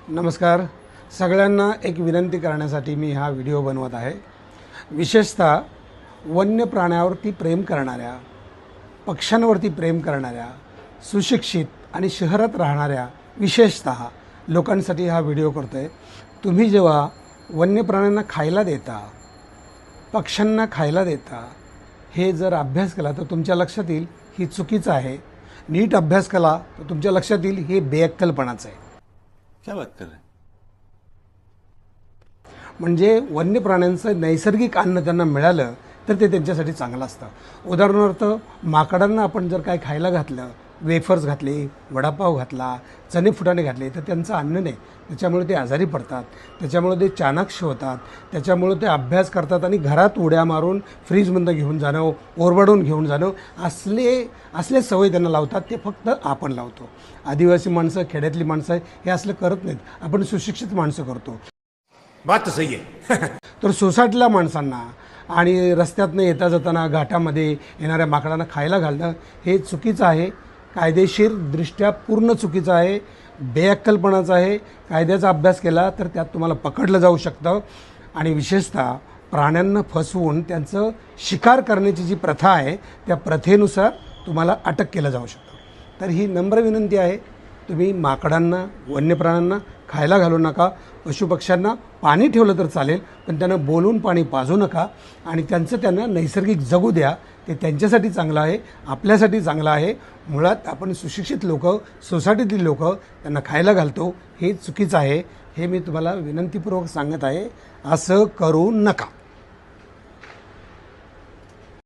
नमस्कार. सगळ्यांना एक विनंती करण्यासाठी मी हा व्हिडिओ बनवत आहे. विशेषतः वन्य प्राण्यावरती प्रेम करणाऱ्या, पक्ष्यांवरती प्रेम करणाऱ्या, सुशिक्षित आणि शहरात राहणाऱ्या विशेषतः लोकांसाठी हा व्हिडिओ करतो आहे. तुम्ही जेव्हा वन्य प्राण्यांना खायला देता, पक्ष्यांना खायला देता, हे जर अभ्यास केला तर तुमच्या लक्षात येईल ही चुकीचं आहे. नीट अभ्यास केला तर तुमच्या लक्षात येईल हे बेअक्कलपणाचं आहे. क्या बात कर रहे हैं? म्हणजे वन्य प्राण्यांचं नैसर्गिक अन्न त्यांना मिळालं तर ते त्यांच्यासाठी चांगलं असतं. उदाहरणार्थ माकडांना आपण जर काय खायला घातलं, वेफर्स घातले, वडापाव घातला, चणे फुटाणे घातले तर त्यांचं अन्न नाही. त्याच्यामुळे ते आजारी पडतात, त्याच्यामुळे ते चाणाक्ष होतात, त्याच्यामुळे ते अभ्यास करतात आणि घरात उड्या मारून फ्रीजमधून घेऊन जाणं, ओरबाडून घेऊन जाणं असले सवय त्यांना लावतात. ते फक्त आपण लावतो. आदिवासी माणसं, खेड्यातली माणसं हे असलं करत नाहीत. आपण सुशिक्षित माणसं करतो. बात तो सही है. तर सोसायटीला माणसांना आणि रस्त्यातनं येता जाताना घाटामध्ये येणाऱ्या माकडांना खायला घालणं हे चुकीचं आहे. कायदेशीरदृष्ट्या पूर्ण चुकीचं आहे, बेअक्कलपणाचं आहे. कायद्याचा अभ्यास केला तर त्यात तुम्हाला पकडलं जाऊ शकतं. आणि विशेषतः प्राण्यांना फसवून त्यांचं शिकार करण्याची जी प्रथा आहे त्या प्रथेनुसार तुम्हाला अटक केलं जाऊ शकतं. तर ही नम्र विनंती आहे, तुम्ही माकडांना, वन्य प्राण्यांना खायला घालू नका. पशुपक्ष्यांना पाणी ठेवलं तर चालेल, पण त्यांना बोलून पाणी पाजू नका. आणि त्यांना नैसर्गिक जगू द्या. ते त्यांच्यासाठी चांगलं आहे, आपल्यासाठी चांगलं आहे. मुळात आपण सुशिक्षित लोक, सोसायटीतील लोक त्यांना खायला घालतो, हे चुकीचं आहे. हे मी तुम्हाला विनंतीपूर्वक सांगत आहे. असं करू नका.